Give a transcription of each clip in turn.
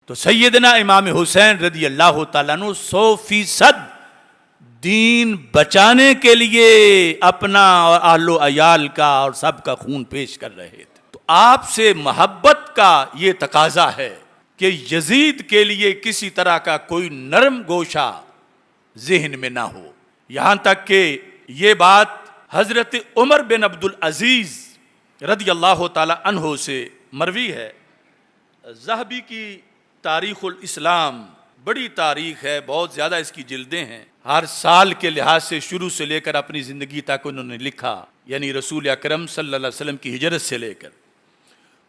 تو سیدنا امام حسین رضی اللہ تعالیٰ عنہ 100% دین بچانے کے لیے اپنا اور اہل و عیال کا اور سب کا خون پیش کر رہے تھے. تو آپ سے محبت کا یہ تقاضا ہے کہ یزید کے لیے کسی طرح کا کوئی نرم گوشہ ذہن میں نہ ہو. یہاں تک کہ یہ بات حضرت عمر بن عبدالعزیز رضی اللہ تعالی عنہ سے مروی ہے. ذہبی کی تاریخ الاسلام بڑی تاریخ ہے، بہت زیادہ اس کی جلدیں ہیں. ہر سال کے لحاظ سے شروع سے لے کر اپنی زندگی تک انہوں نے لکھا، یعنی رسول اکرم صلی اللہ علیہ وسلم کی ہجرت سے لے کر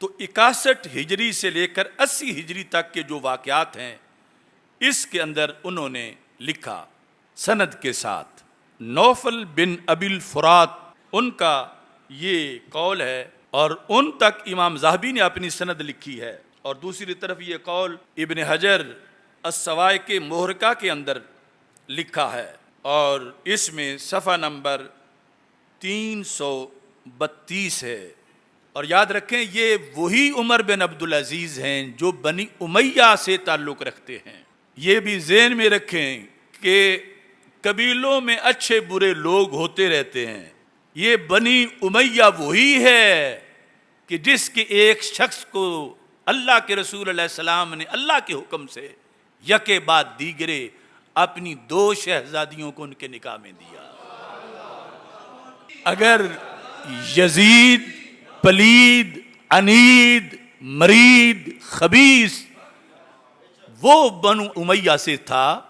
تو 61 ہجری سے لے کر 80 ہجری تک کے جو واقعات ہیں اس کے اندر انہوں نے لکھا سند کے ساتھ. نوفل بن ابی الفرات ان کا یہ قول ہے اور ان تک امام ذہبی نے اپنی سند لکھی ہے. اور دوسری طرف یہ قول ابن حجر السوائق محرقہ کے اندر لکھا ہے اور اس میں صفحہ نمبر 332 ہے. اور یاد رکھیں یہ وہی عمر بن عبدالعزیز ہیں جو بنی امیہ سے تعلق رکھتے ہیں. یہ بھی ذہن میں رکھیں کہ قبیلوں میں اچھے برے لوگ ہوتے رہتے ہیں. یہ بنی امیہ وہی ہے کہ جس کے ایک شخص کو اللہ کے رسول علیہ السلام نے اللہ کے حکم سے یکے بعد دیگرے اپنی 2 شہزادیوں کو ان کے نکاح میں دیا. اگر یزید پلید عنید مرید خبیث وہ بنو امیہ سے تھا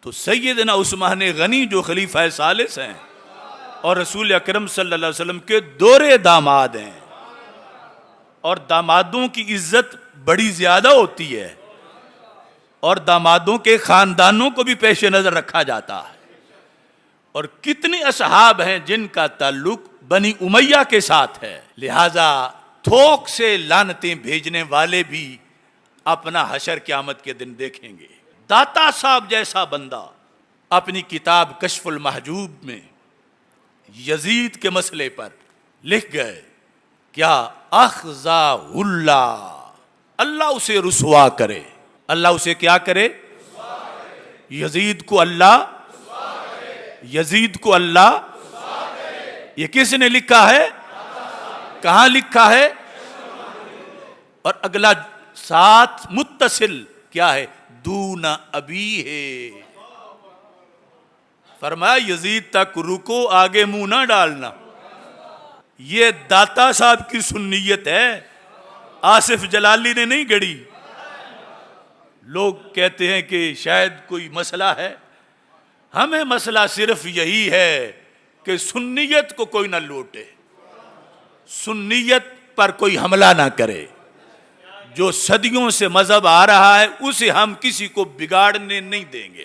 تو سیدنا عثمان غنی جو خلیفہ ثالث ہیں اور رسول اکرم صلی اللہ علیہ وسلم کے دورے داماد ہیں، اور دامادوں کی عزت بڑی زیادہ ہوتی ہے اور دامادوں کے خاندانوں کو بھی پیش نظر رکھا جاتا ہے. اور کتنے اصحاب ہیں جن کا تعلق بنی امیہ کے ساتھ ہے. لہذا تھوک سے لعنتیں بھیجنے والے بھی اپنا حشر قیامت کے دن دیکھیں گے. داتا صاحب جیسا بندہ اپنی کتاب کشف المحجوب میں یزید کے مسئلے پر لکھ گئے کیا اخزا اللہ اسے رسوا کرے. اللہ اسے کیا کرے؟ یزید کو اللہ یہ کس نے لکھا ہے؟ کہاں لکھا ہے؟ اور اگلا ساتھ متصل کیا ہے؟ دون ابی ہے. فرمایا یزید تک رکو، آگے منہ نہ ڈالنا. یہ داتا صاحب کی سنیت ہے، آصف جلالی نے نہیں گڑی. لوگ کہتے ہیں کہ شاید کوئی مسئلہ ہے. ہمیں مسئلہ صرف یہی ہے کہ سنیت کو کوئی نہ لوٹے، سنیت پر کوئی حملہ نہ کرے. جو صدیوں سے مذہب آ رہا ہے اسے ہم کسی کو بگاڑنے نہیں دیں گے،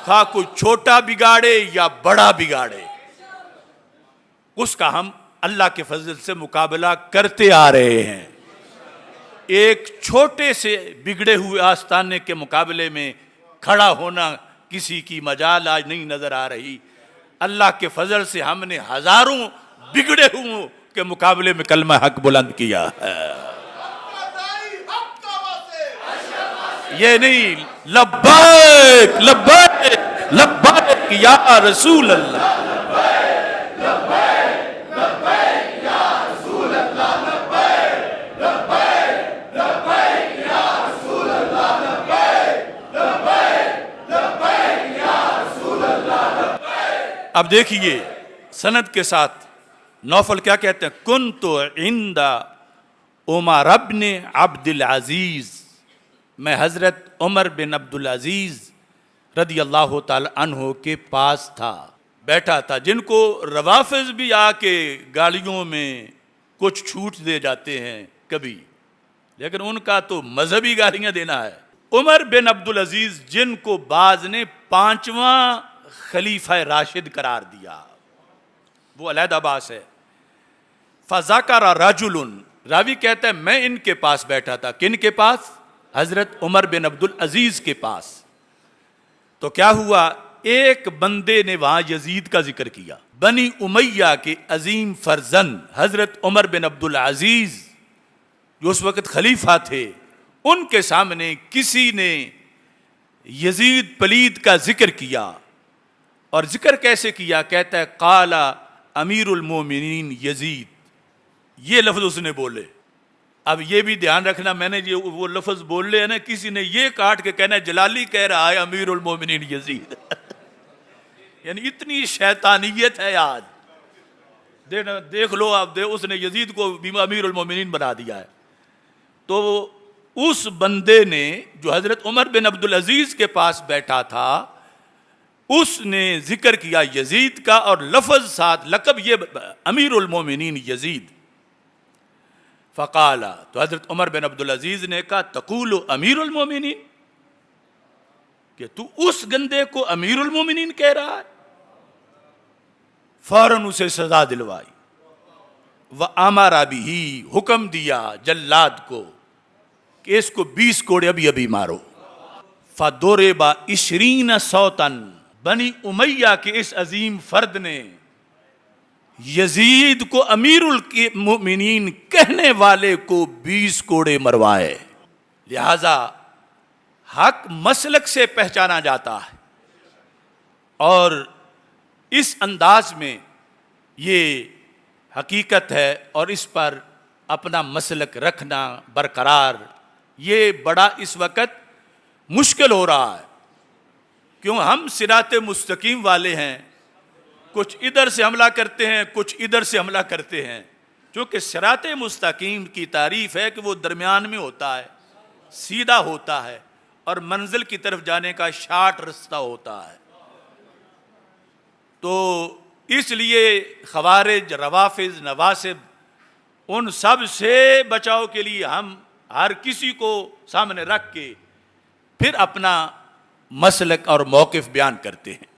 خواہ کوئی چھوٹا بگاڑے یا بڑا بگاڑے. اس کا ہم اللہ کے فضل سے مقابلہ کرتے آ رہے ہیں. ایک چھوٹے سے بگڑے ہوئے آستانے کے مقابلے میں کھڑا ہونا کسی کی مجال آج نہیں نظر آ رہی. اللہ کے فضل سے ہم نے ہزاروں بگڑے ہوئے کے مقابلے میں کلمہ حق بلند کیا ہے. یہ نہیں لبیک لبیک لبیک یا رسول اللہ. اب دیکھیے سند کے ساتھ نوفل کیا کہتے ہیں؟ کنت عند عمر بن عبد العزیز، میں حضرت عمر بن عبدالعزیز رضی اللہ تعالی عنہ کے پاس تھا، بیٹھا تھا. جن کو روافض بھی آ کے گاڑیوں میں کچھ چھوٹ دے جاتے ہیں کبھی، لیکن ان کا تو مذہبی گالیاں دینا ہے. عمر بن عبدالعزیز جن کو بعض نے 5واں خلیفہ راشد قرار دیا، وہ علیحدہ باس ہے. فذکر رجل، راوی کہتا ہے میں ان کے پاس بیٹھا تھا. کن کے پاس؟ حضرت عمر بن عبدالعزیز کے پاس. تو کیا ہوا؟ ایک بندے نے وہاں یزید کا ذکر کیا. بنی امیہ کے عظیم فرزند حضرت عمر بن عبدالعزیز جو اس وقت خلیفہ تھے، ان کے سامنے کسی نے یزید پلید کا ذکر کیا، اور ذکر کیسے کیا؟ کہتا ہے قال امیر المومنین یزید، یہ لفظ اس نے بولے۔ اب یہ بھی دھیان رکھنا، میں نے جو وہ لفظ بول لے ہیں نا، کسی نے یہ کاٹ کے کہنا ہے جلالی کہہ رہا ہے امیر المومنین یزید یعنی اتنی شیطانیت ہے آج، دیکھ لو آپ، اس نے یزید کو امیر المومنین بنا دیا ہے۔ تو اس بندے نے جو حضرت عمر بن عبدالعزیز کے پاس بیٹھا تھا، اس نے ذکر کیا یزید کا، اور لفظ ساتھ لقب یہ امیر المومنین یزید۔ فقال، تو حضرت عمر بن عبدالعزیز نے کہا تقول امیر المومنین، کہ تو اس گندے کو امیر المومنین کہہ رہا ہے؟ فوراً اسے سزا دلوائی، وَأَمَرَ بِهِ، حکم دیا جلاد کو کہ اس کو 20 کوڑے ابھی مارو۔ فَضُرِبَ 20 صوتاً، بنی امیہ کے اس عظیم فرد نے یزید کو امیر المؤمنین کہنے والے کو 20 کوڑے مروائے۔ لہذا حق مسلک سے پہچانا جاتا ہے، اور اس انداز میں یہ حقیقت ہے، اور اس پر اپنا مسلک رکھنا برقرار، یہ بڑا اس وقت مشکل ہو رہا ہے، کیوں ہم صراط مستقیم والے ہیں، کچھ ادھر سے حملہ کرتے ہیں، کچھ ادھر سے حملہ کرتے ہیں، چونکہ صراط مستقیم کی تعریف ہے کہ وہ درمیان میں ہوتا ہے، سیدھا ہوتا ہے، اور منزل کی طرف جانے کا شارٹ رستہ ہوتا ہے۔ تو اس لیے خوارج، روافض، نواسب، ان سب سے بچاؤ کے لیے ہم ہر کسی کو سامنے رکھ کے پھر اپنا مسلک اور موقف بیان کرتے ہیں۔